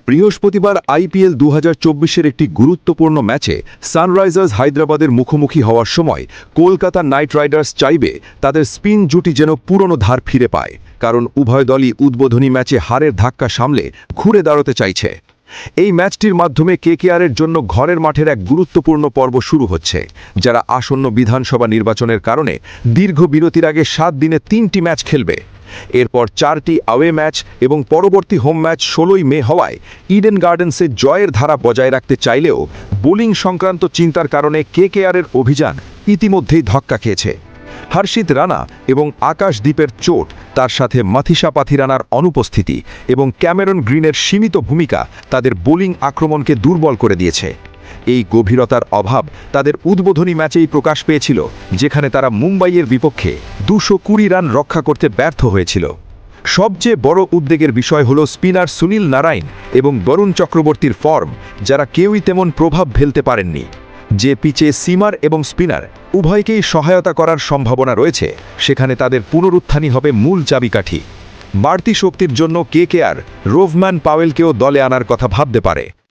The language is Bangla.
বৃহস্পতিবার আইপিএল ২০২৪-এর একটি গুরুত্বপূর্ণ ম্যাচে সানরাইজার্স হায়দ্রাবাদের মুখোমুখি হওয়ার সময় কলকাতা নাইট রাইডার্স চাইবে তাদের স্পিন জুটি যেন পুরনো ধার ফিরে পায়, কারণ উভয় দলই উদ্বোধনী ম্যাচে হারের ধাক্কা সামলে ঘুরে দাঁড়াতে চাইছে। এই ম্যাচটির মাধ্যমে কেকেআরের জন্য ঘরের মাঠের এক গুরুত্বপূর্ণ পর্ব শুরু হচ্ছে, যারা আসন্ন বিধানসভা নির্বাচনের কারণে দীর্ঘ বিরতির আগে ৭ দিনে ৩টি ম্যাচ খেলবে। এরপর 4টি আওয়ে ম্যাচ এবং পরবর্তী হোম ম্যাচ ১৬ই মে হওয়ায় ইডেন গার্ডেন্সে জয়ের ধারা বজায় রাখতে চাইলেও বোলিং সংক্রান্ত চিন্তার কারণে কেকেআরের অভিযান ইতিমধ্যেই ধক্কা খেয়েছে। হর্ষিত রানা এবং আকাশদীপের চোট, তার সাথে মাথিসা পাথিরানার অনুপস্থিতি এবং ক্যামেরন গ্রিনের সীমিত ভূমিকা তাদের বোলিং আক্রমণকে দুর্বল করে দিয়েছে। এই গভীরতার অভাব তাদের উদ্বোধনী ম্যাচেই প্রকাশ পেয়েছিল, যেখানে তারা মুম্বাইয়ের বিপক্ষে ২২০ রান রক্ষা করতে ব্যর্থ হয়েছিল। সবচেয়ে বড় উদ্বেগের বিষয় হল স্পিনার সুনীল নারায়ণ এবং বরুণ চক্রবর্তীর ফর্ম, যারা কেউই তেমন প্রভাব ফেলতে পারেননি। যে পিচে সিমার এবং স্পিনার উভয়কেই সহায়তা করার সম্ভাবনা রয়েছে, সেখানে তাদের পুনরুত্থানই হবে মূল চাবিকাঠি। বাড়তি শক্তির জন্য কেকেআর রোভম্যান পাওয়েলকেও দলে আনার কথা ভাবতে পারে,